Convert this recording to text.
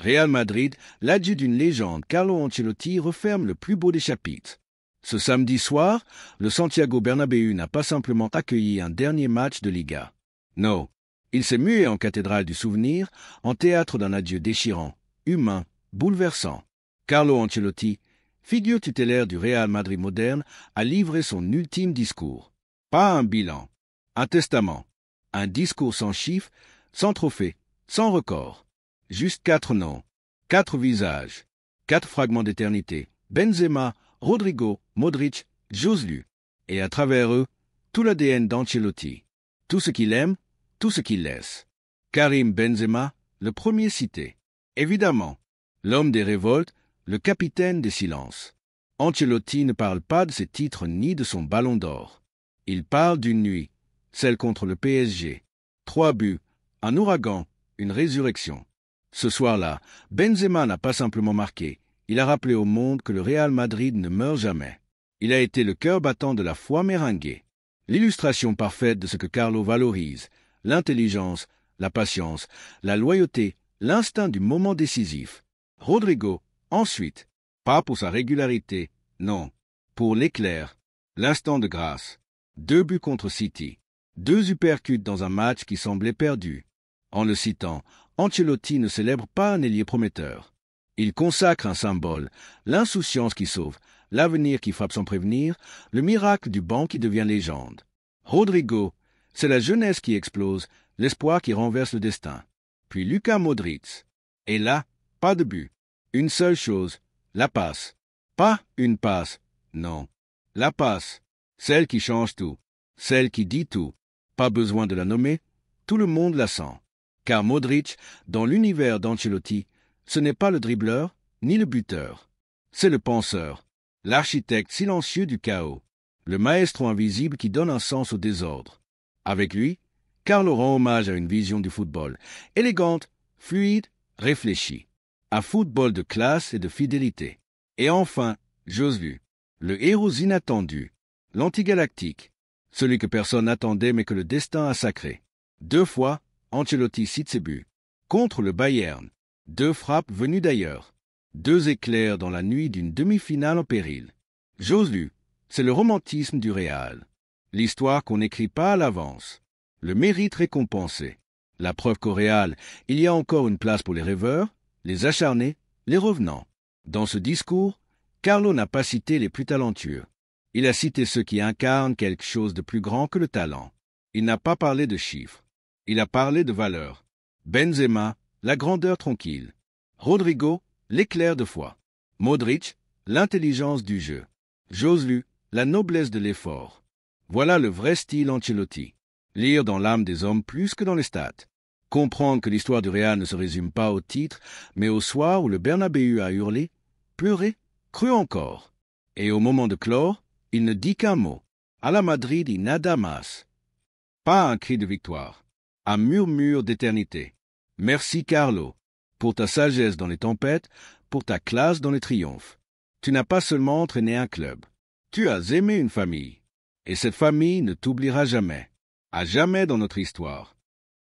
Real Madrid, l'adieu d'une légende, Carlo Ancelotti referme le plus beau des chapitres. Ce samedi soir, le Santiago Bernabéu n'a pas simplement accueilli un dernier match de Liga. Non, il s'est mué en cathédrale du souvenir, en théâtre d'un adieu déchirant, humain, bouleversant. Carlo Ancelotti, figure tutélaire du Real Madrid moderne, a livré son ultime discours. Pas un bilan, un testament, un discours sans chiffres, sans trophée, sans record. Juste 4 noms, 4 visages, 4 fragments d'éternité. Benzema, Rodrigo, Modric, Joselu. Et à travers eux, tout l'ADN d'Ancelotti. Tout ce qu'il aime, tout ce qu'il laisse. Karim Benzema, le premier cité. Évidemment, l'homme des révoltes, le capitaine des silences. Ancelotti ne parle pas de ses titres ni de son ballon d'or. Il parle d'une nuit, celle contre le PSG. 3 buts, un ouragan, une résurrection. Ce soir-là, Benzema n'a pas simplement marqué, il a rappelé au monde que le Real Madrid ne meurt jamais. Il a été le cœur battant de la foi merengue. L'illustration parfaite de ce que Carlo valorise, l'intelligence, la patience, la loyauté, l'instinct du moment décisif. Rodrigo, ensuite, pas pour sa régularité, non, pour l'éclair, l'instant de grâce. 2 buts contre City, 2 uppercuts dans un match qui semblait perdu. En le citant, Ancelotti ne célèbre pas un ailier prometteur. Il consacre un symbole, l'insouciance qui sauve, l'avenir qui frappe sans prévenir, le miracle du banc qui devient légende. Rodrigo, c'est la jeunesse qui explose, l'espoir qui renverse le destin. Puis Luka Modric. Et là, pas de but. Une seule chose, la passe. Pas une passe, non. La passe, celle qui change tout, celle qui dit tout. Pas besoin de la nommer, tout le monde la sent. Car Modric, dans l'univers d'Ancelotti, ce n'est pas le dribbleur ni le buteur. C'est le penseur, l'architecte silencieux du chaos, le maestro invisible qui donne un sens au désordre. Avec lui, Carlo rend hommage à une vision du football, élégante, fluide, réfléchie. Un football de classe et de fidélité. Et enfin, Joselu, le héros inattendu, l'antigalactique, celui que personne n'attendait mais que le destin a sacré. 2 fois, Ancelotti cite ses buts. Contre le Bayern, 2 frappes venues d'ailleurs. 2 éclairs dans la nuit d'une demi-finale en péril. Joselu, c'est le romantisme du Real. L'histoire qu'on n'écrit pas à l'avance. Le mérite récompensé. La preuve qu'au Real, il y a encore une place pour les rêveurs, les acharnés, les revenants. Dans ce discours, Carlo n'a pas cité les plus talentueux. Il a cité ceux qui incarnent quelque chose de plus grand que le talent. Il n'a pas parlé de chiffres. Il a parlé de valeurs. Benzema, la grandeur tranquille. Rodrigo, l'éclair de foi. Modric, l'intelligence du jeu. Joselu, la noblesse de l'effort. Voilà le vrai style Ancelotti. Lire dans l'âme des hommes plus que dans les stats. Comprendre que l'histoire du Real ne se résume pas au titre, mais au soir où le Bernabéu a hurlé, pleuré, cru encore. Et au moment de clore, il ne dit qu'un mot. À la Madrid y nada más. Pas un cri de victoire. Un murmure d'éternité. Merci Carlo, pour ta sagesse dans les tempêtes, pour ta classe dans les triomphes. Tu n'as pas seulement entraîné un club. Tu as aimé une famille. Et cette famille ne t'oubliera jamais. À jamais dans notre histoire.